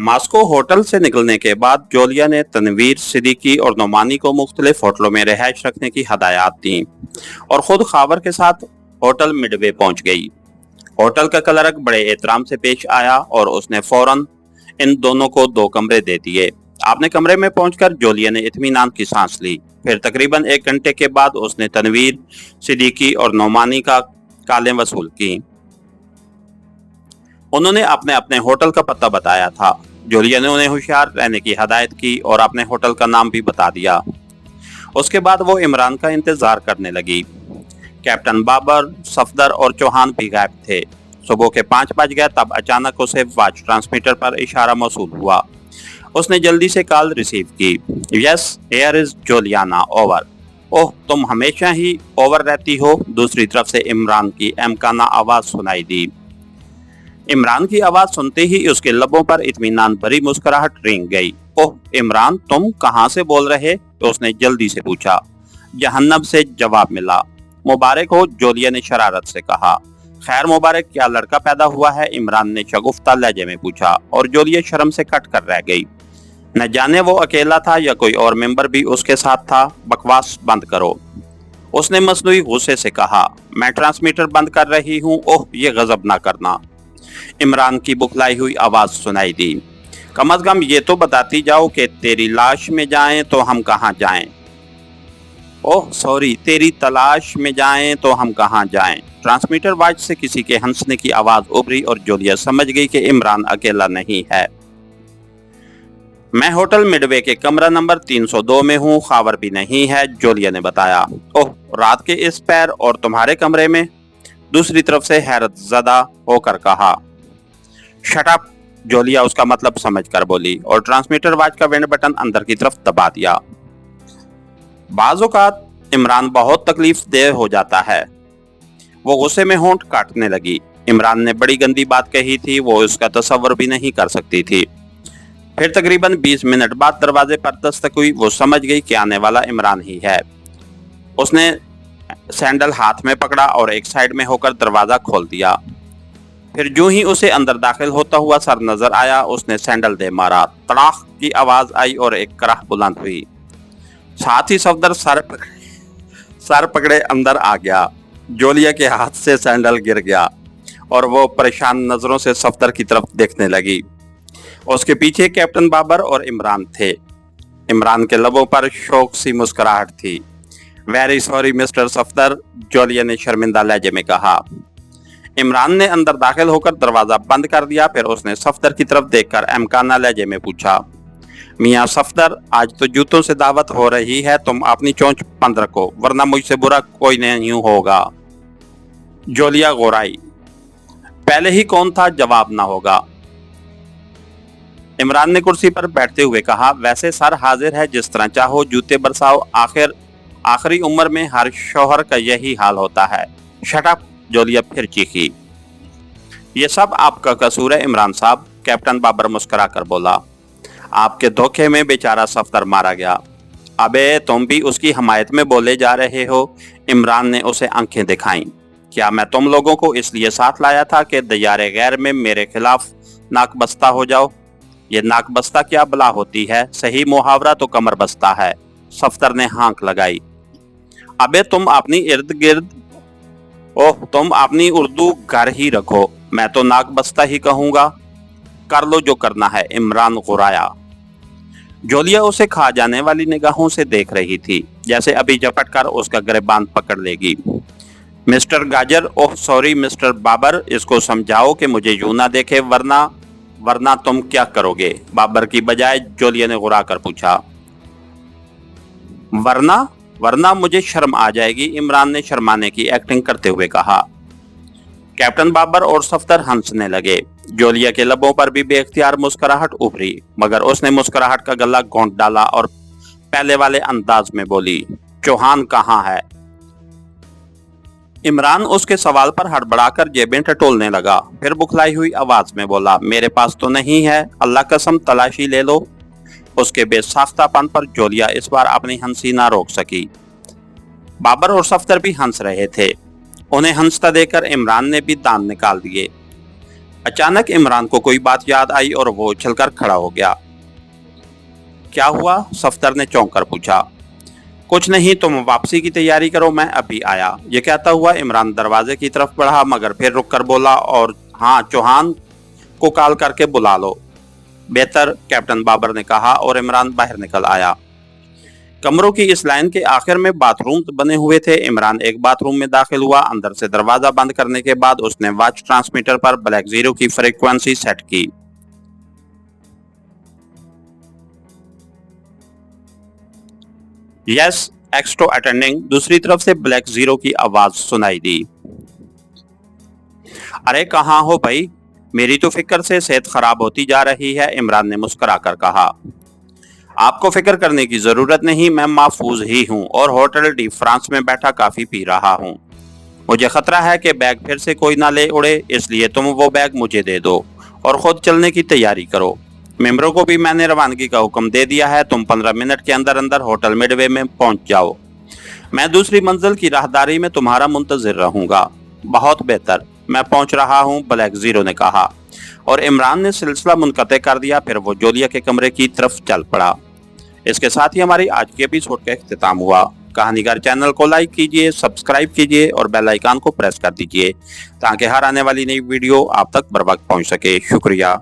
Moscow hotel से निकलने के बाद जोलिया ने तनवीर, सिद्दीकी और नोमानी को मुख्तलिफ होटलों में रिहाइश रखने की हदायत दी और खुद खावर के साथ होटल मिडवे पहुंच गई। होटल का क्लर्क बड़े एहतराम से पेश आया और उसने फौरन इन दोनों को 2 कमरे दे दिए। अपने कमरे में पहुंचकर जोलिया ने इत्मीनान की सांस ली। फिर तकरीबन 1 घंटे के बाद उसने तनवीर, सिद्दीकी और नोमानी का कालें वसूल की। उन्होंने अपने अपने होटल का पता बताया था। जोलिया ने उन्हें होशियार रहने की हदायत की और अपने होटल का नाम भी बता दिया। उसके बाद वो इमरान का इंतजार करने लगी। कैप्टन बाबर, सफदर और चौहान भी गायब थे। सुबह के 5 बज गए तब अचानक उसे वॉच ट्रांसमीटर पर इशारा मौसूल हुआ। उसने जल्दी से कॉल रिसीव की। Yes, here is Juliana, over. Oh, तुम हमेशा ही ओवर रहती हो। दूसरी तरफ से इमरान की एमकाना आवाज सुनाई दी। इमरान की आवाज सुनते ही उसके लबों पर इत्मीनान भरी मुस्कुराहट रेंग गई। ओह इमरान, तुम कहाँ से बोल रहे? तो उसने जल्दी से पूछा। जहन्नम से जवाब मिला। मुबारक हो, जोलिया ने शरारत से कहा। खैर मुबारक, क्या लड़का पैदा हुआ है? इमरान ने शगुफ्ता लहजे में पूछा और जोलिया शर्म से कट कर रह गई। न जाने वो अकेला था या कोई और मेंबर भी उसके साथ था। बकवास बंद करो, उसने मसनूई गुस्से से कहा। मैं ट्रांसमीटर बंद कर रही हूँ। ओह, ये गजब ना करना। इमरान की बुखलाई हुई आवाज सुनाई दी। कम अज कम ये तो बताती जाओ कि तेरी लाश में जाएं तो हम कहाँ जाएं। ओह सॉरी, तेरी तलाश में जाएं तो हम कहाँ जाएं। ट्रांसमीटर वॉच से किसी के हंसने की आवाज उभरी और जोलिया समझ गई कि इमरान अकेला नहीं है। मैं होटल मिडवे के कमरा नंबर 302 में हूँ, खावर भी नहीं है, जोलिया ने बताया। ओह, रात के इस पैर और तुम्हारे कमरे में? दूसरी तरफ से हैरत ज़दा होकर कहा। शट अप, जोलिया उसका मतलब समझकर बोली और ट्रांसमीटर वॉच का वेंड बटन अंदर की तरफ दबा दिया। बाज़ औक़ात इमरान बहुत तकलीफ देह हो जाता है। वो गुस्से में होंठ काटने लगी। इमरान ने बड़ी गंदी बात कही थी, वो उसका तसव्वुर भी नहीं कर सकती थी। फिर तकरीबन 20 मिनट बाद दरवाजे पर दस्तक हुई। वो समझ गई कि आने वाला इमरान ही है। उसने सैंडल हाथ में पकड़ा और एक साइड में होकर दरवाजा खोल दिया। फिर जो ही उसे अंदर दाखिल होता हुआ सर नजर आया, उसने सैंडल दे मारा। तड़ाक की आवाज आई और एक कराह बुलंद हुई। साथ ही सफदर सर पकड़े अंदर आ गया। जोलिया के हाथ से सैंडल गिर गया और वो परेशान नजरों से सफदर की तरफ देखने लगी। उसके पीछे कैप्टन बाबर और इमरान थे। इमरान के लबों पर शौक सी मुस्कुराहट थी। वेरी सॉरी मिस्टर सफदर, जोलिया ने शर्मिंदा लहजे में कहा। इमरान ने अंदर दाखिल होकर दरवाजा बंद कर दिया। फिर उसने सफदर की तरफ देखकर एमकाना लहजे में पूछा। मियाँ सफदर, आज तो जूतों से दावत हो रही है, तुम अपनी चोंच बंद रखो वरना मुझसे बुरा कोई नहीं होगा। जोलिया गोराई। पहले ही कौन था, जवाब ना होगा। इमरान ने कुर्सी पर बैठते हुए कहा। वैसे सर हाजिर है, जिस तरह चाहो जूते बरसाओ। आखिरी उम्र में हर शौहर का यही हाल होता है। शट अप, जोलिया फिर चीखी। ये सब आपका कसूर है इमरान साहब, कैप्टन बाबर मुस्कुरा कर बोला। आपके धोखे में बेचारा सफदर मारा गया। अबे तुम भी उसकी हमायत में बोले जा रहे हो। इमरान ने उसे आंखें दिखाईं। क्या मैं तुम लोगों को इसलिए साथ लाया था कि दयारे गैर में मेरे खिलाफ नाकबस्ता हो जाओ? ये नाकबस्ता क्या बला होती है? सही मुहावरा तो कमर बस्ता है। सफदर ने हाँक लगाई। अबे तुम अपनी इर्द गिर्द तुम अपनी उर्दू घर ही रखो, मैं तो नाकबस्ता ही कहूंगा। कर लो जो करना है, इमरान गुराया। जोलिया उसे खा जाने वाली निगाहों से देख रही थी, जैसे अभी झपट कर उसका गिरबान पकड़ लेगी। मिस्टर गाजर, ओह सॉरी मिस्टर बाबर, इसको समझाओ कि मुझे यूं ना देखे, वरना तुम क्या करोगे? बाबर की बजाय जोलिया ने गुरा कर पूछा। वरना मुझे शर्म आ जाएगी, इमरान ने शर्माने की एक्टिंग करते हुए कहा। कैप्टन बाबर और सफदर हंसने लगे। जोलिया के लबों पर भी बेख्तियार मुस्कुराहट उभरी, मगर उसने मुस्कुराहट का गला घोंट डाला और पहले वाले अंदाज में बोली। चौहान कहाँ है? इमरान उसके सवाल पर हड़बड़ाकर जेबें टटोलने लगा। फिर बुखलाई हुई आवाज में बोला। मेरे पास तो नहीं है, अल्लाह कसम तलाशी ले लो। उसके बेसाख्तापन पर जोलिया इस बार अपनी हंसी ना रोक सकी। बाबर और सफदर भी हंस रहे थे। उन्हें हंसता देखकर इमरान ने भी दांत निकाल दिए। अचानक इमरान को कोई बात याद आई और वो उछलकर खड़ा हो गया। क्या हुआ? सफदर ने चौंक कर पूछा। कुछ नहीं, तुम वापसी की तैयारी करो, मैं अभी आया। ये कहता हुआ इमरान दरवाजे की तरफ बढ़ा, मगर फिर रुककर बोला, और हाँ, चौहान को कॉल करके बुला लो। बेहतर, कैप्टन बाबर ने कहा और इमरान बाहर निकल आया। कमरों की इस लाइन के आखिर में बाथरूम बने हुए थे। इमरान एक बाथरूम में दाखिल हुआ। अंदर से दरवाजा बंद करने के बाद उसने वॉच ट्रांसमीटर पर ब्लैक जीरो की फ्रीक्वेंसी सेट की। Yes, Extro attending. दूसरी तरफ से ब्लैक जीरो की आवाज सुनाई दी। अरे कहाँ हो भाई? मेरी तो फिक्र से सेहत खराब होती जा रही है, इमरान ने मुस्कुराकर कहा। आपको फिक्र करने की जरूरत नहीं, मैं महफूज ही हूँ और होटल डी फ्रांस में बैठा काफी पी रहा हूँ। मुझे खतरा है कि बैग फिर से कोई ना ले उड़े, इसलिए तुम वो बैग मुझे दे दो और खुद चलने की तैयारी करो। मेंबरों को भी मैंने रवानगी का हुक्म दे दिया है। तुम 15 मिनट के अंदर अंदर होटल मिडवे में पहुंच जाओ। मैं दूसरी मंजिल की राहदारी में तुम्हारा मुंतजिर रहूंगा। बहुत बेहतर, मैं पहुंच रहा हूं, ब्लैक जीरो ने कहा और इमरान ने सिलसिला मुनक़ते कर दिया। फिर वो जोलिया के कमरे की तरफ चल पड़ा। इसके साथ ही हमारी आज के एपिसोड का इख्तिताम हुआ। कहानीगर चैनल को लाइक कीजिए, सब्सक्राइब कीजिए और बेल आइकन को प्रेस कर दीजिए ताकि हर आने वाली नई वीडियो आप तक बर वक्त पहुंच सके। शुक्रिया।